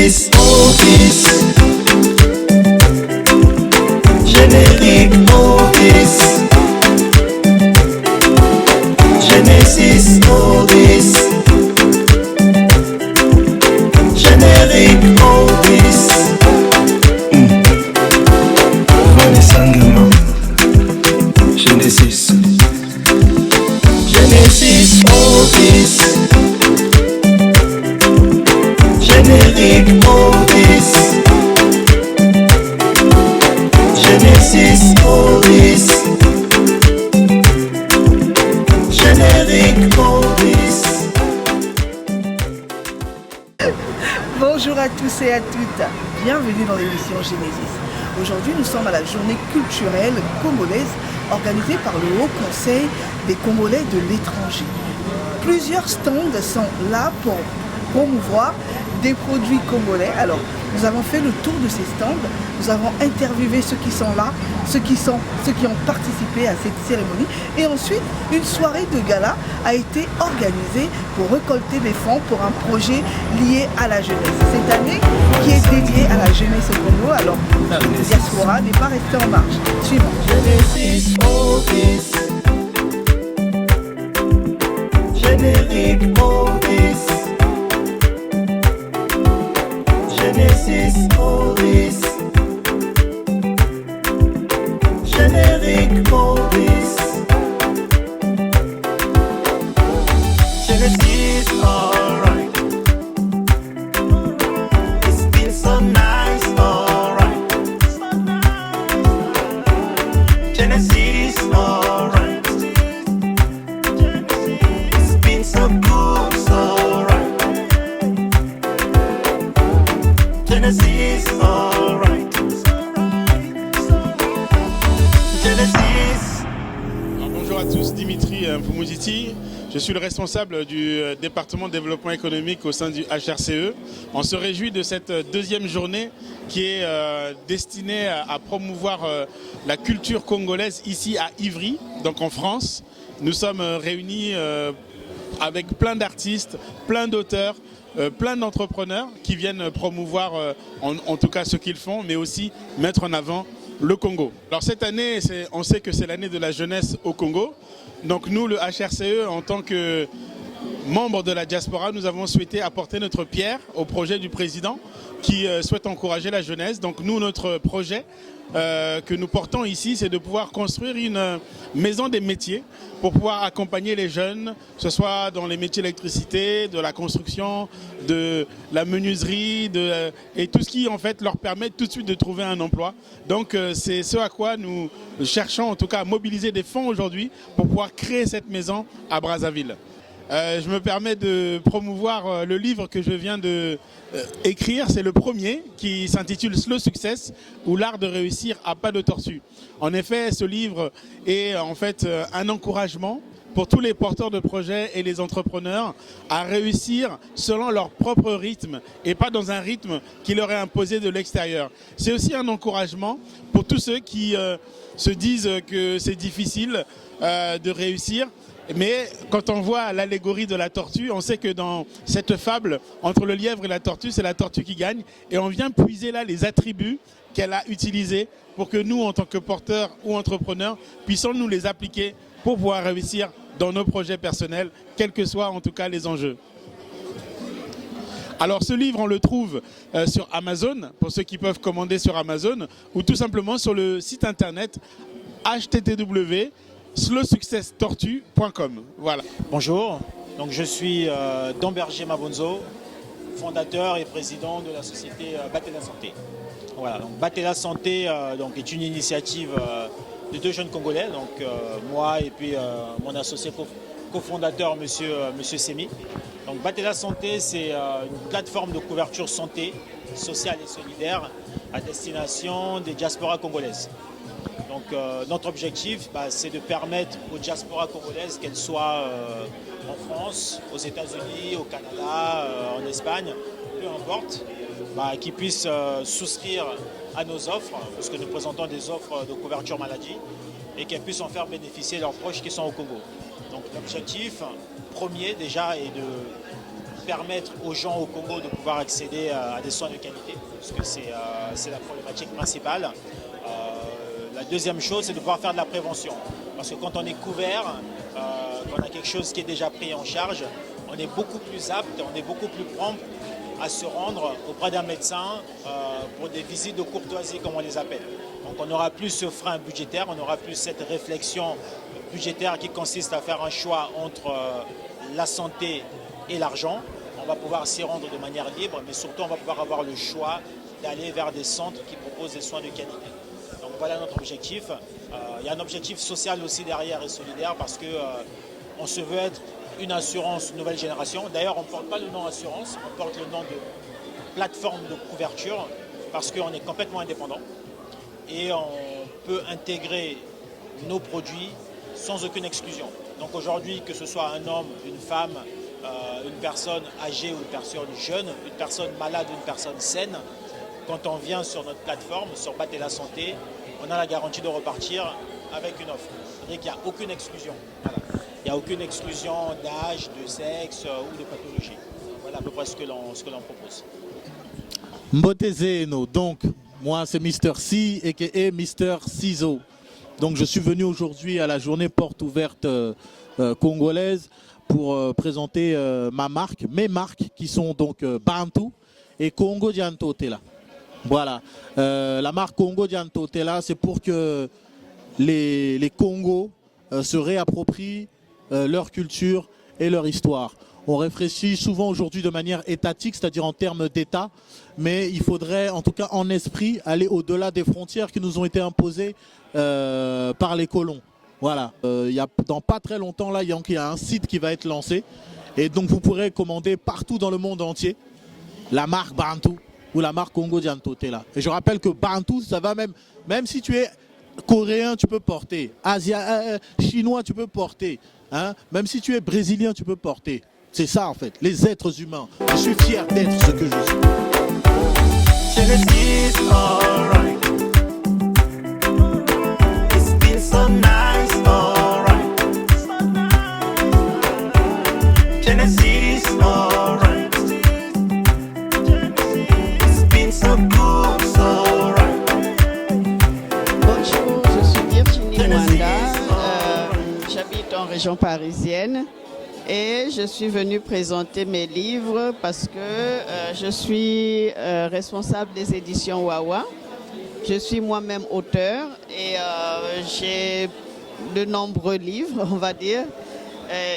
Genesis Otis, générique Otis, Genesis Otis, générique Otis. Vanessa Ngama, Genesis, Genesis Otis, générique Otis, Genesis Otis, générique Otis. Bonjour à tous et à toutes, bienvenue dans l'émission Genesis. Aujourd'hui nous sommes à la journée culturelle congolaise organisée par le Haut Conseil des Congolais de l'étranger. Plusieurs stands sont là pour promouvoir des produits congolais. Alors nous avons fait le tour de ces stands, nous avons interviewé ceux qui sont là, ceux qui ont participé à cette cérémonie, et ensuite une soirée de gala a été organisée pour récolter des fonds pour un projet lié à la jeunesse. Cette année qui est dédiée à la jeunesse au Congo, alors la diaspora n'est pas restée en marge. Suivant. Genesis Otis, générique Otis, Genesis Otis, générique Otis, Genesis, alright. It's been so nice, alright. Genesis, alright. It's been so good, so right. Genesis, alright. Genesis. Alors, bonjour à tous, Dimitri Mpoumoudziti. Je suis le responsable du département de développement économique au sein du HRCE. On se réjouit de cette deuxième journée qui est destinée à promouvoir la culture congolaise ici à Ivry, donc en France. Nous sommes réunis avec plein d'artistes, plein d'auteurs, plein d'entrepreneurs qui viennent promouvoir en tout cas ce qu'ils font, mais aussi mettre en avant le Congo. Alors cette année, on sait que c'est l'année de la jeunesse au Congo. Donc nous, le HRCE, en tant que membre de la diaspora, nous avons souhaité apporter notre pierre au projet du président qui souhaite encourager la jeunesse. Donc nous, notre projet que nous portons ici, c'est de pouvoir construire une maison des métiers pour pouvoir accompagner les jeunes, que ce soit dans les métiers d'électricité, de la construction, de la menuiserie, et tout ce qui en fait leur permet tout de suite de trouver un emploi. Donc c'est ce à quoi nous cherchons en tout cas à mobiliser des fonds aujourd'hui pour pouvoir créer cette maison à Brazzaville. Je me permets de promouvoir le livre que je viens de écrire. C'est le premier qui s'intitule Slow Success ou l'art de réussir à pas de tortue. En effet, ce livre est en fait un encouragement pour tous les porteurs de projets et les entrepreneurs à réussir selon leur propre rythme et pas dans un rythme qui leur est imposé de l'extérieur. C'est aussi un encouragement pour tous ceux qui se disent que c'est difficile de réussir. Mais quand on voit l'allégorie de la tortue, on sait que dans cette fable, entre le lièvre et la tortue, c'est la tortue qui gagne. Et on vient puiser là les attributs qu'elle a utilisés pour que nous, en tant que porteurs ou entrepreneurs, puissions nous les appliquer pour pouvoir réussir dans nos projets personnels, quels que soient en tout cas les enjeux. Alors ce livre, on le trouve sur Amazon, pour ceux qui peuvent commander sur Amazon, ou tout simplement sur le site internet http://slowsuccesstortue.com. Voilà. Bonjour, donc je suis Damberger Mabonzo, fondateur et président de la société Batela Santé. Voilà, donc Batela Santé donc est une initiative de deux jeunes Congolais, donc moi et puis mon associé cofondateur monsieur Semi. Donc Batela Santé, c'est une plateforme de couverture santé sociale et solidaire à destination des diasporas congolaises. Donc notre objectif, c'est de permettre aux diasporas congolaises, qu'elles soient en France, aux États-Unis, au Canada, en Espagne, peu importe, qu'ils puissent souscrire à nos offres, parce que nous présentons des offres de couverture maladie, et qu'elles puissent en faire bénéficier leurs proches qui sont au Congo. Donc l'objectif premier déjà est de permettre aux gens au Congo de pouvoir accéder à des soins de qualité, parce que c'est la problématique principale. La deuxième chose, c'est de pouvoir faire de la prévention. Parce que quand on est couvert, quand on a quelque chose qui est déjà pris en charge, on est beaucoup plus apte, on est beaucoup plus prompt à se rendre auprès d'un médecin pour des visites de courtoisie, comme on les appelle. Donc on n'aura plus ce frein budgétaire, on n'aura plus cette réflexion budgétaire qui consiste à faire un choix entre la santé et l'argent. On va pouvoir s'y rendre de manière libre, mais surtout on va pouvoir avoir le choix d'aller vers des centres qui proposent des soins de qualité. Donc voilà notre objectif. Il y a un objectif social aussi derrière et solidaire parce qu'on se veut être une assurance nouvelle génération. D'ailleurs, on ne porte pas le nom assurance, on porte le nom de plateforme de couverture parce qu'on est complètement indépendant et on peut intégrer nos produits sans aucune exclusion. Donc aujourd'hui, que ce soit un homme, une femme, une personne âgée ou une personne jeune, une personne malade ou une personne saine, quand on vient sur notre plateforme, sur Bat et la Santé, on a la garantie de repartir avec une offre. C'est-à-dire qu'il n'y a aucune exclusion. Voilà. Il n'y a aucune exclusion d'âge, de sexe ou de pathologie. Voilà à peu près ce que l'on propose. Mbotezeno, donc moi c'est Mr. C et Mr. Ciso. Donc je suis venu aujourd'hui à la journée porte ouverte congolaise pour présenter mes marques qui sont donc Bantu et Congo Dianto Tela. Voilà, la marque Congo Dianto Tela, c'est pour que les Congos se réapproprient leur culture et leur histoire. On réfléchit souvent aujourd'hui de manière étatique, c'est-à-dire en termes d'État, mais il faudrait en tout cas en esprit aller au-delà des frontières qui nous ont été imposées par les colons. Voilà, dans pas très longtemps, là, il y a un site qui va être lancé et donc vous pourrez commander partout dans le monde entier la marque Bantu ou la marque Congo Dianto Tela. Et je rappelle que Bantu, ça va même si tu es coréen, tu peux porter, chinois, tu peux porter, hein? Même si tu es brésilien, tu peux porter. C'est ça en fait, les êtres humains. Je suis fier d'être ce que je suis. Genesis, alright. It's been so nice, alright. Genesis, alright. It's been so good, so right. Bonjour, je suis Virginie Mwanda, j'habite en région parisienne et je suis venue présenter mes livres parce que je suis responsable des éditions Wawa. Je suis moi-même auteur et j'ai de nombreux livres, on va dire,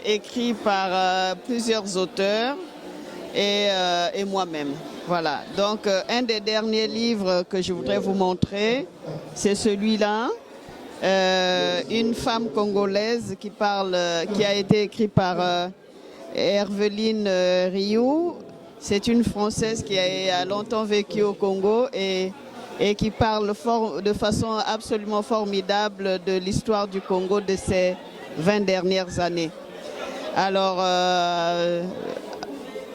écrits par plusieurs auteurs et moi-même. Voilà, donc un des derniers livres que je voudrais vous montrer, c'est celui-là. Une femme congolaise qui a été écrit par Herveline Rioux. C'est une Française qui a longtemps vécu au Congo et qui parle de façon absolument formidable de l'histoire du Congo de ces 20 dernières années. Alors,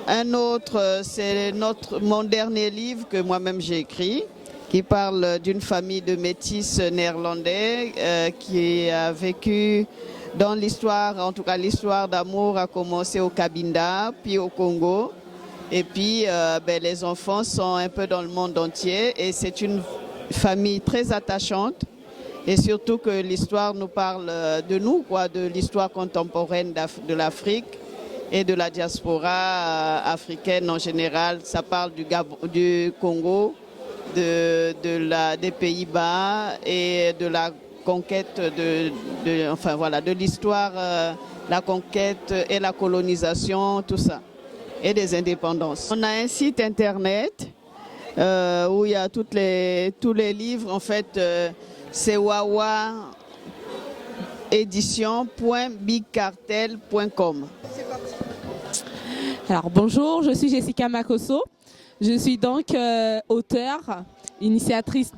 un autre, c'est mon dernier livre que moi-même j'ai écrit, qui parle d'une famille de métis néerlandais qui a vécu dans l'histoire, en tout cas l'histoire d'amour a commencé au Cabinda, puis au Congo. Et puis les enfants sont un peu dans le monde entier et c'est une famille très attachante. Et surtout que l'histoire nous parle de nous, quoi, de l'histoire contemporaine de l'Afrique et de la diaspora africaine en général. Ça parle du Congo, des Pays-Bas et de la conquête de l'histoire, la conquête et la colonisation, tout ça, et des indépendances. On a un site internet où il y a tous les livres. En fait, c'est wawaédition.bigcartel.com. Alors bonjour, je suis Jessica Makosso. Je suis donc auteure, initiatrice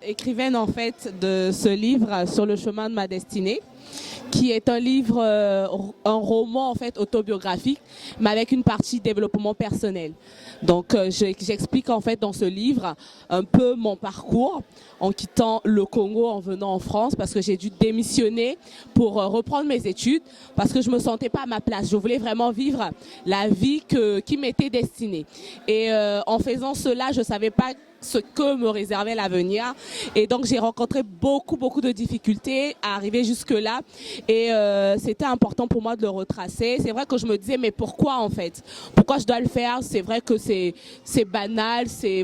écrivaine en fait de ce livre Sur le chemin de ma destinée. qui est un livre, un roman en fait autobiographique, mais avec une partie développement personnel. Donc j'explique en fait dans ce livre un peu mon parcours en quittant le Congo, en venant en France, parce que j'ai dû démissionner pour reprendre mes études, parce que je me sentais pas à ma place. Je voulais vraiment vivre la vie qui m'était destinée. Et en faisant cela, je savais pas ce que me réservait l'avenir, et donc j'ai rencontré beaucoup de difficultés à arriver jusque là, et c'était important pour moi de le retracer. C'est vrai que je me disais mais pourquoi en fait, pourquoi je dois le faire? C'est vrai que c'est banal, c'est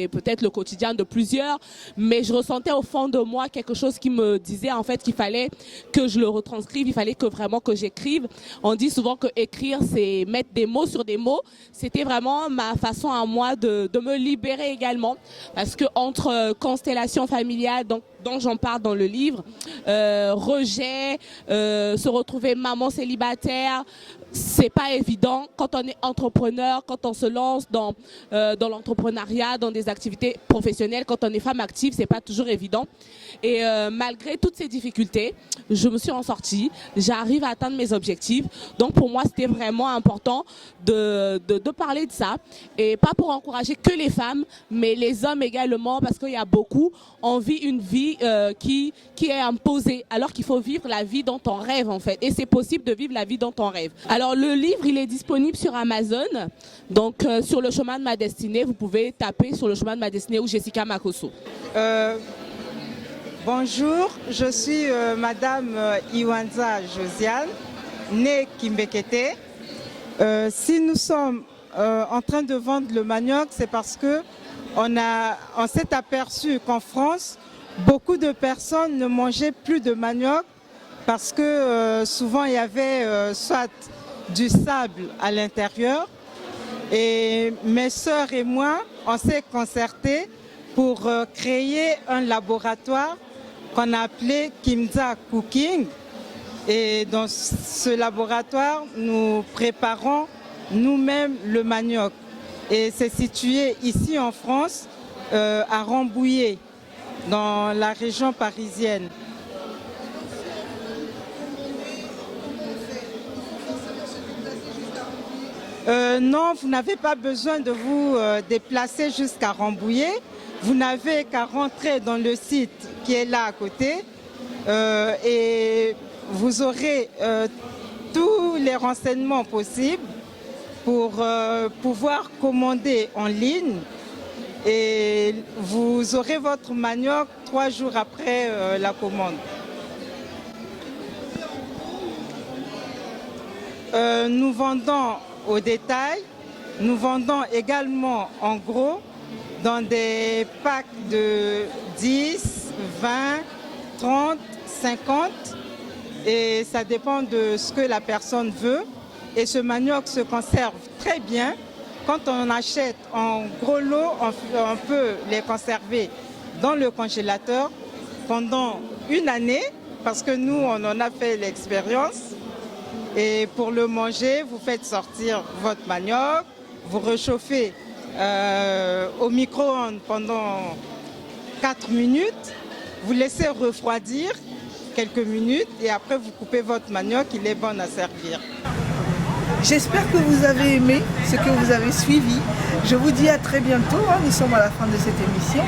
peut-être le quotidien de plusieurs, mais je ressentais au fond de moi quelque chose qui me disait en fait qu'il fallait que je le retranscrive, il fallait que vraiment que j'écrive. On dit souvent que écrire c'est mettre des mots sur des mots. C'était vraiment ma façon à moi de me libérer également, parce que entre constellation familiale, dont j'en parle dans le livre, rejet, se retrouver maman célibataire, c'est pas évident quand on est entrepreneur, quand on se lance dans l'entrepreneuriat, dans des activités professionnelles, quand on est femme active, c'est pas toujours évident. Et malgré toutes ces difficultés, je me suis en sortie, j'arrive à atteindre mes objectifs. Donc pour moi, c'était vraiment important de parler de ça, et pas pour encourager que les femmes, mais les hommes également, parce qu'il y a beaucoup, on vit une vie qui est imposée, alors qu'il faut vivre la vie dont on rêve en fait. Et c'est possible de vivre la vie dont on rêve. Alors le livre, il est disponible sur Amazon, donc sur le chemin de ma destinée, vous pouvez taper sur le chemin de ma destinée ou Jessica Makosso. Bonjour, je suis Madame Iwanza Josiane, née Kimbekete. Si nous sommes en train de vendre le manioc, c'est parce que on s'est aperçu qu'en France, beaucoup de personnes ne mangeaient plus de manioc parce que souvent il y avait soit du sable à l'intérieur. Et mes sœurs et moi, on s'est concertés pour créer un laboratoire qu'on a appelé Kimza Cooking. Et dans ce laboratoire, nous préparons nous-mêmes le manioc. Et c'est situé ici en France, à Rambouillet, dans la région parisienne. Non, vous n'avez pas besoin de vous déplacer jusqu'à Rambouillet. Vous n'avez qu'à rentrer dans le site qui est là à côté et vous aurez tous les renseignements possibles pour pouvoir commander en ligne, et vous aurez votre manioc 3 jours après la commande. Nous vendons au détail, nous vendons également en gros dans des packs de 10, 20, 30, 50, et ça dépend de ce que la personne veut. Et ce manioc se conserve très bien. Quand on achète en gros lot, on peut les conserver dans le congélateur pendant 1 année, parce que nous, on en a fait l'expérience. Et pour le manger, vous faites sortir votre manioc, vous réchauffez au micro-ondes pendant 4 minutes, vous laissez refroidir quelques minutes et après vous coupez votre manioc, il est bon à servir. J'espère que vous avez aimé ce que vous avez suivi. Je vous dis à très bientôt. Nous sommes à la fin de cette émission.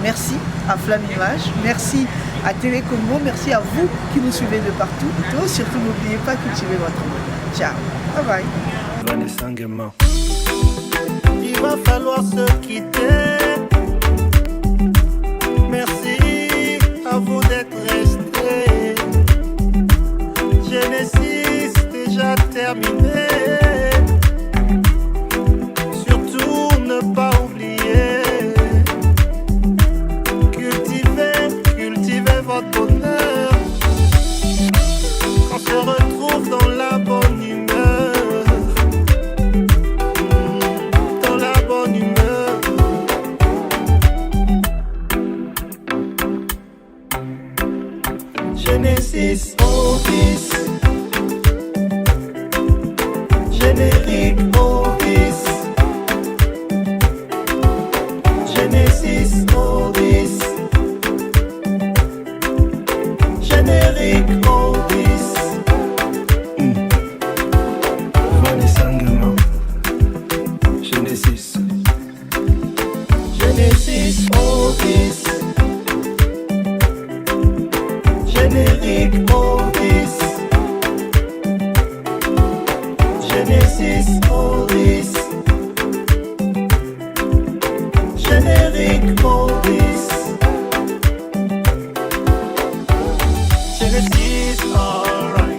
Merci à Flamme Image, merci à Télé Congo, merci à vous qui nous suivez de partout. Et surtout, n'oubliez pas de cultiver votre monde. Ciao, bye bye. Vanessa Nguema. Il va falloir se quitter. Merci à vous d'être restés. Genesis déjà terminé. Surtout ne pas oublier. Cultivez votre bonheur. On se retrouve dans la bonne humeur. Dans la bonne humeur. Genesis Otis. Générique Otis. Genesis Otis. Générique Otis. Genesis Oldies. Générique Oldies. Genesis, alright.